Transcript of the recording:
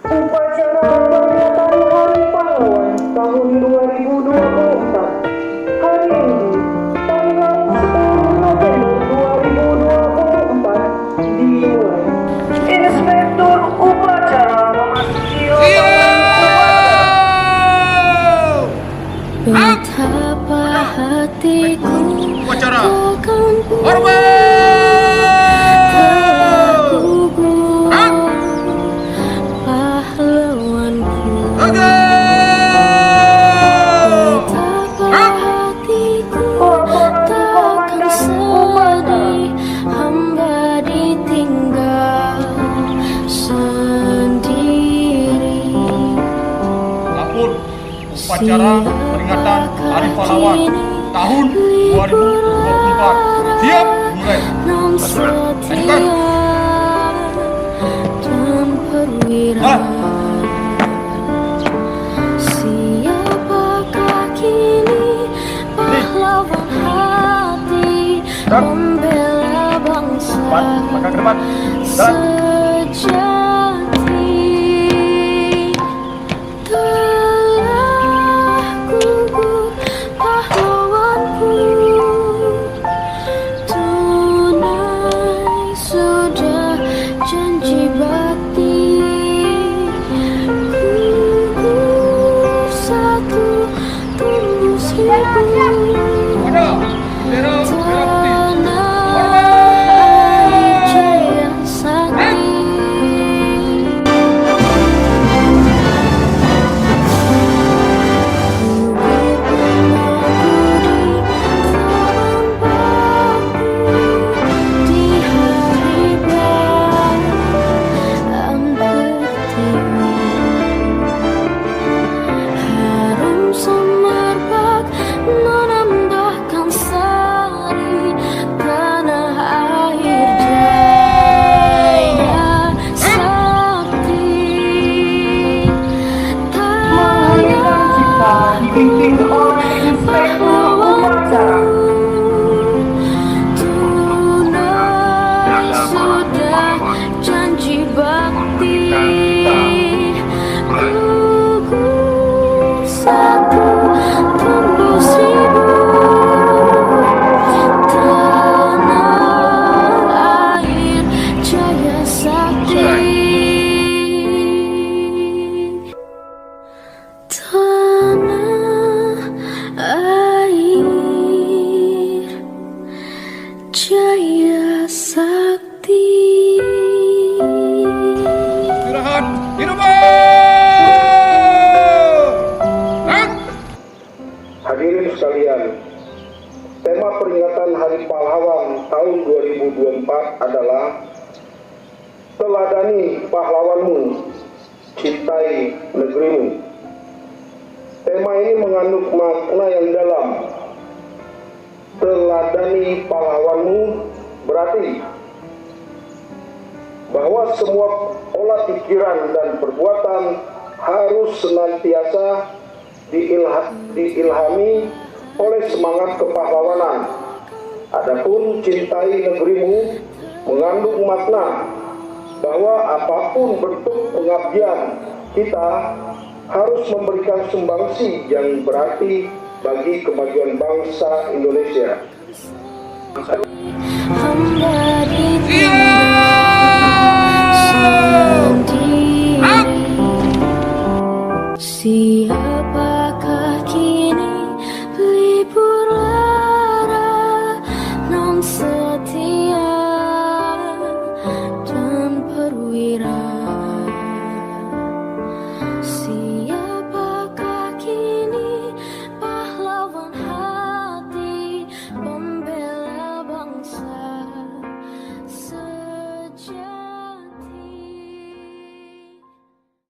Upacara peringatan Hari Pahlawan tahun 2024 hari Minggu tanggal 10 November 2024 dimulai. Inspektur upacara memasuki Betapa hatiku upacara akan telah gugur pahlawanku. Betapa hatiku takkan sedih hamba ditinggal sendiri. lapor upacara peringatan Hari Pahlawan tahun 2024 siap mulai. Nam setia dan perwira. Siapakah kini pahlawan hati membela bangsa sejati? Telah gugur pahlawanku, tunai sudah janji bakti. Gugur satu, tumbuh seribu. dipimpin oleh Inspektur Upacara. Tunai sudah janji bakti. Gugur satu, tumbuh seribu. Tanah air jaya sakti. Tanah air jaya sakti. Istirahat, hidup. Hadirin sekalian, tema peringatan Hari Pahlawan tahun 2024 adalah Teladani pahlawanmu, cintai negerimu. Tema ini mengandung makna yang dalam. Teladani pahlawanmu berarti bahwa semua olah pikiran dan perbuatan harus senantiasa diilhami oleh semangat kepahlawanan. Adapun cintai negerimu mengandung makna bahwa apapun bentuk pengabdian kita harus memberikan sumbangsi yang berarti bagi kemajuan bangsa Indonesia. Hamba ditinggal sendiri. Siap